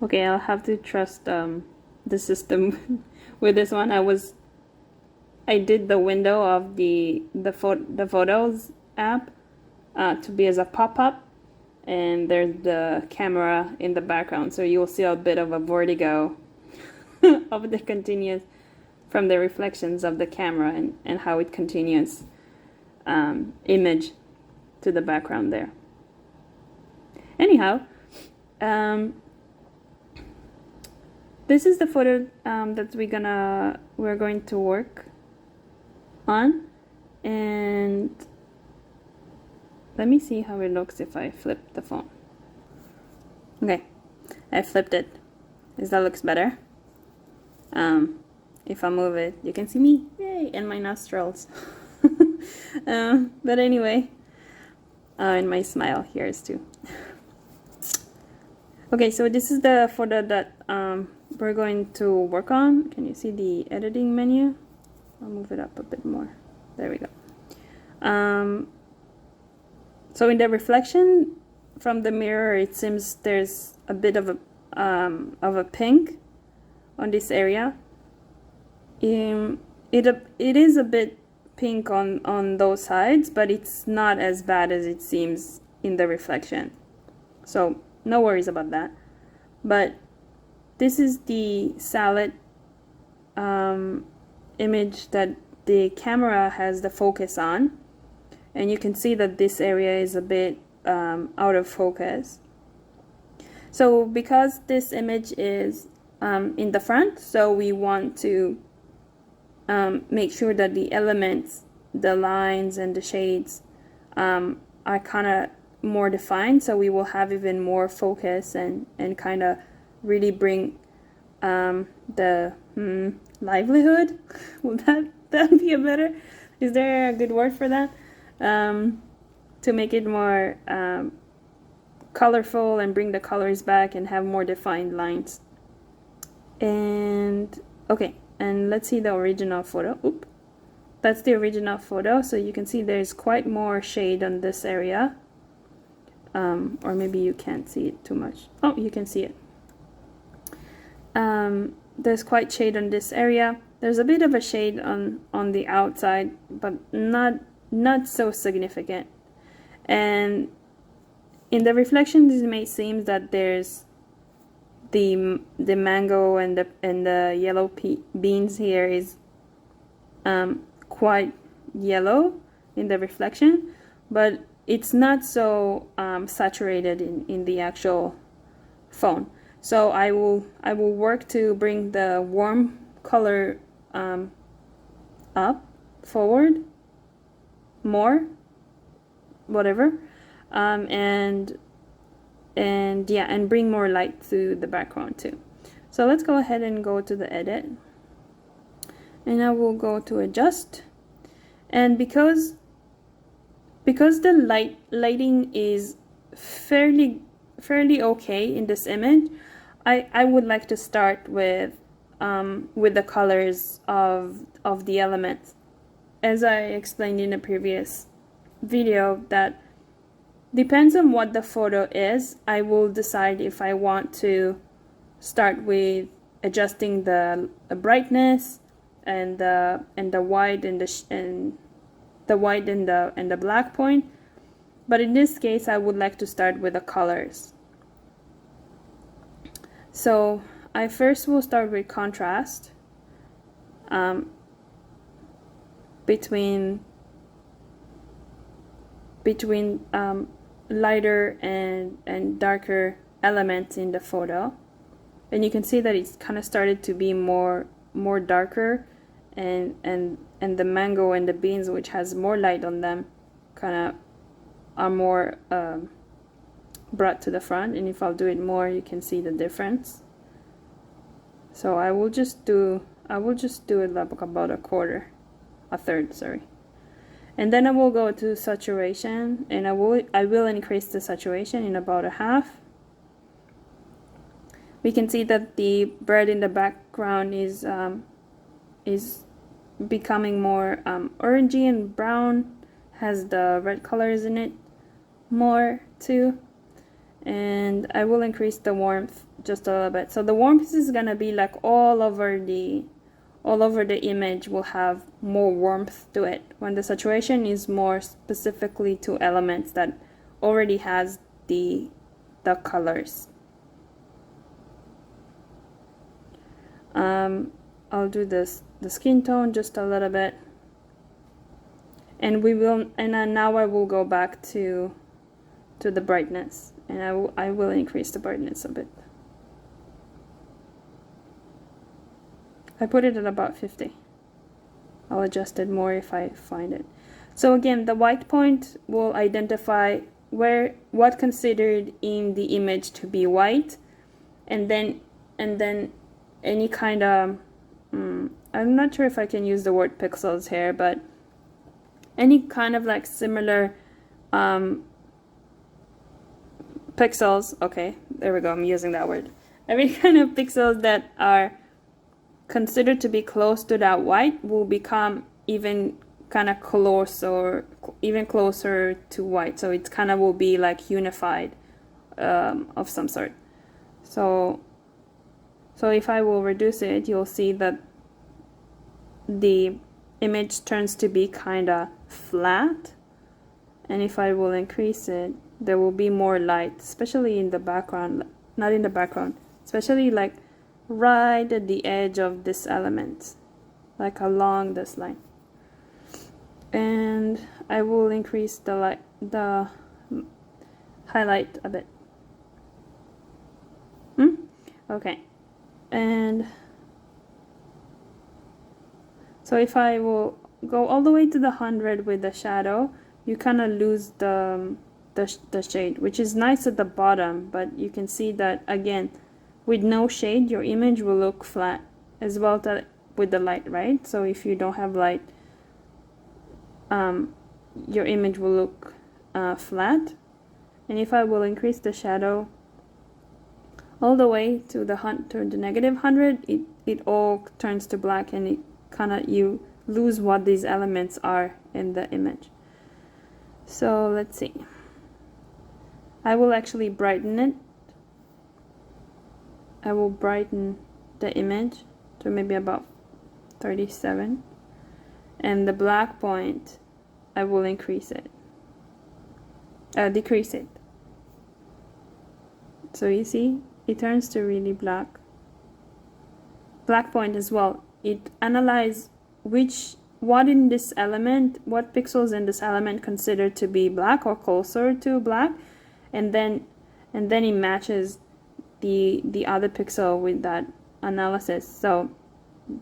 Okay, I'll have to trust the system with this one. I did the window of the photos app to be as a pop-up, and there's the camera in the background, so you'll see a bit of a vertigo of the continuous from the reflections of the camera and how it continues image to the background there. Anyhow, this is the photo that we're going to work on, and let me see how it looks if I flip the phone. Okay, I flipped it. Does that looks better? If I move it, you can see me, yay, and my nostrils. But anyway, and my smile here is too. Okay, so this is the photo that we're going to work on. Can you see the editing menu? I'll move it up a bit more. There we go. So in the reflection from the mirror, it seems there's a bit of a pink on this area. It is a bit pink on those sides, but it's not as bad as it seems in the reflection. So no worries about that. But this is the salad image that the camera has the focus on, and you can see that this area is a bit out of focus. So because this image is in the front, so we want to make sure that the elements, the lines and the shades are kind of more defined, so we will have even more focus and kind of really bring the livelihood. Will that be a better? Is there a good word for that? To make it more colorful and bring the colors back and have more defined lines. And okay, and let's see the original photo. Oop, that's the original photo. So you can see there's quite more shade on this area. Or maybe you can't see it too much. Oh, you can see it. There's quite shade on this area. There's a bit of a shade on the outside, but not so significant. And in the reflections, it may seem that there's the mango and the yellow beans here is quite yellow in the reflection, but it's not so saturated in the actual phone. So I will work to bring the warm color up, forward, more, whatever, and yeah, and bring more light to the background too. So let's go ahead and go to the edit, and I will go to adjust, and because the lighting is fairly okay in this image, I would like to start with the colors of the elements. As I explained in a previous video, that depends on what the photo is. I will decide if I want to start with adjusting the brightness and the white and the white and the black point. But in this case, I would like to start with the colors. So I first will start with contrast between lighter and darker elements in the photo, and you can see that it's kind of started to be more darker, and the mango and the beans, which has more light on them, kind of are more brought to the front. And if I'll do it more, you can see the difference. So I will just do it like about a third, sorry. And then I will go to saturation, and I will increase the saturation in about a half. We can see that the bird in the background is becoming more orangey and brown, has the red colors in it more too. And I will increase the warmth just a little bit. So the warmth is gonna be like all over the image will have more warmth to it, when the saturation is more specifically to elements that already has the colors. I'll do the skin tone just a little bit, and now I will go back to the brightness, and I will increase the brightness a bit. I put it at about 50. I'll adjust it more if I find it. So again, the white point will identify what considered in the image to be white, and then any kind of I'm not sure if I can use the word pixels here, but any kind of like similar pixels, okay, there we go, I'm using that word. Every kind of pixels that are considered to be close to that white will become even kind of close, or even closer to white, so it kind of will be like unified of some sort. So if I will reduce it, you'll see that the image turns to be kind of flat, and if I will increase it, there will be more light, especially in the background, not in the background, especially like right at the edge of this element, like along this line. And I will increase the highlight a bit. Okay, and so if I will go all the way to the 100 with the shadow, you kind of lose the shade, which is nice at the bottom, but you can see that again, with no shade, your image will look flat as well with the light, right? So if you don't have light, your image will look flat. And if I will increase the shadow all the way to the negative 100, it all turns to black, and it kind of, you lose what these elements are in the image. So let's see. I will actually brighten it. I will brighten the image to maybe about 37, and the black point, I will increase it, decrease it. So you see, it turns to really black. Black point as well, it analyzes what in this element, what pixels in this element considered to be black or closer to black, and then it matches the other pixel with that analysis, so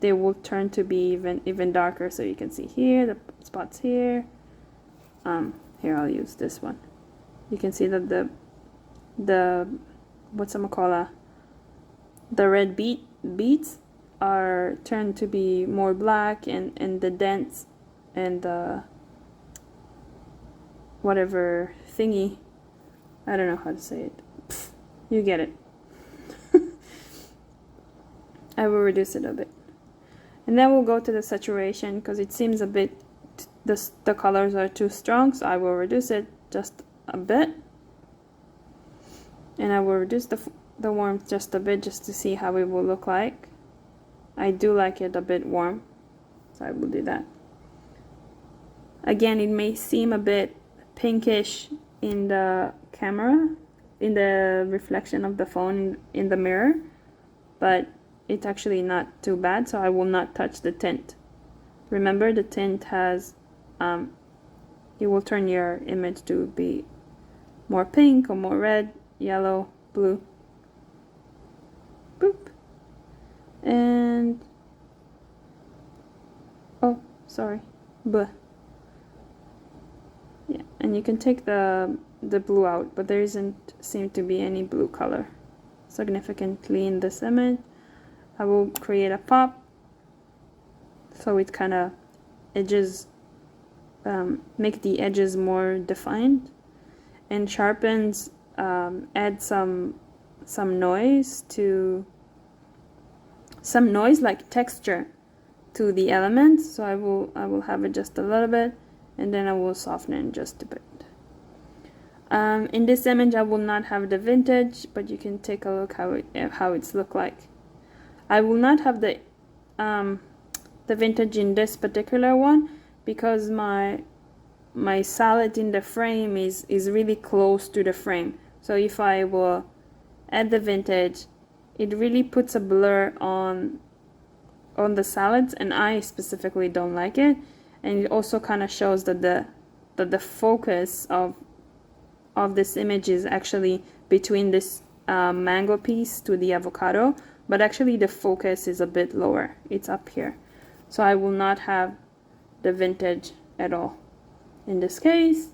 they will turn to be even darker. So you can see here the spots here. Here I'll use this one. You can see that the the red beads are turned to be more black, and the dents and the whatever thingy, I don't know how to say it. You get it. I will reduce it a bit, and then we'll go to the saturation, because it seems a bit the colors are too strong, so I will reduce it just a bit, and I will reduce the warmth just a bit, just to see how it will look like. I do like it a bit warm, so I will do that. Again, it may seem a bit pinkish in the camera, in the reflection of the phone in the mirror, but it's actually not too bad, so I will not touch the tint. Remember, the tint has, it will turn your image to be more pink or more red, yellow, blue. Boop. And, oh, sorry, bleh. Yeah, and you can take the blue out, but there isn't seem to be any blue color significantly in this image. I will create a pop, so it kind of edges, make the edges more defined, and sharpens, add some noise like texture to the elements. So I will have it just a little bit, and then I will soften it just a bit. In this image I will not have the vintage, but you can take a look how it's look like. I will not have the vintage in this particular one because my salad in the frame is really close to the frame. So if I will add the vintage, it really puts a blur on the salads, and I specifically don't like it. And it also kind of shows that the focus of this image is actually between this mango piece to the avocado, but actually the focus is a bit lower. It's up here. So I will not have the vintage at all in this case.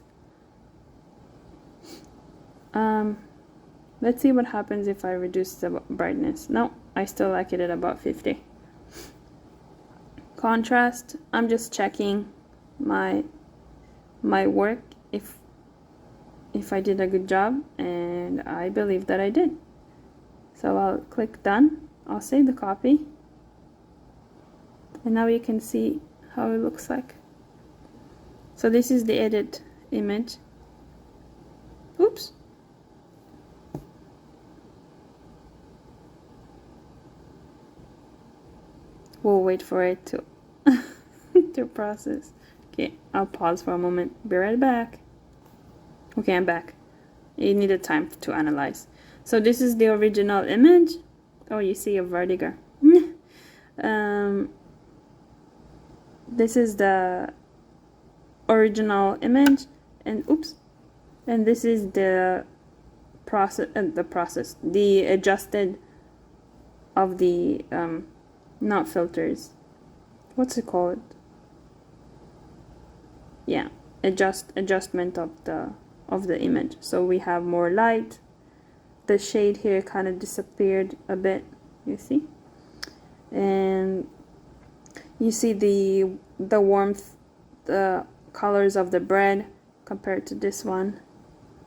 Let's see what happens if I reduce the brightness. No, I still like it at about 50. Contrast, I'm just checking my work if I did a good job, and I believe that I did. So I'll click done. I'll save the copy, and now you can see how it looks like. So this is the edit image. Oops. We'll wait for it to to process. Okay, I'll pause for a moment. Be right back. Okay, I'm back. It needed time to analyze. So this is the original image. Oh, you see a vertigo. This is the original image, and oops, and this is the the adjusted of the not filters. What's it called? Yeah, adjustment of the image. So we have more light. The shade here kind of disappeared a bit, you see, and you see the warmth, the colors of the bread compared to this one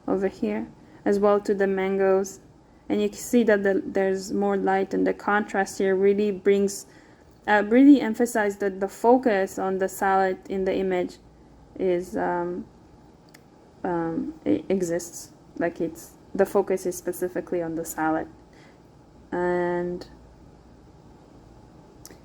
over here, as well to the mangoes. And you can see that there's more light, and the contrast here really brings really emphasize that the focus on the salad in the image is it exists, like the focus is specifically on the salad. And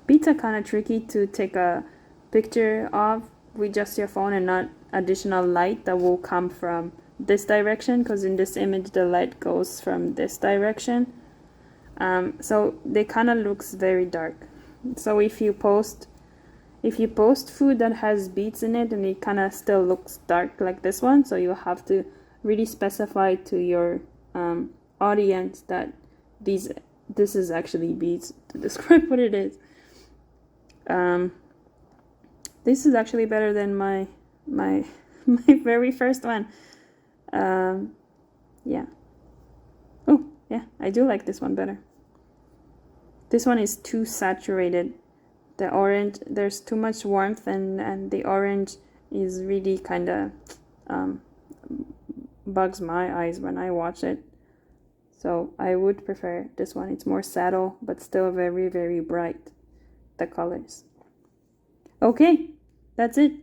beets are kind of tricky to take a picture of with just your phone and not additional light that will come from this direction, because in this image the light goes from this direction. So they kind of looks very dark. So if you post food that has beets in it and it kind of still looks dark like this one, so you have to really specify to your audience that this is actually beets to describe what it is. This is actually better than my very first one. Yeah. Oh, yeah, I do like this one better. This one is too saturated. The orange, there's too much warmth, and the orange is really kind of bugs my eyes when I watch it. So I would prefer this one. It's more subtle, but still very, very bright, the colors. Okay, that's it.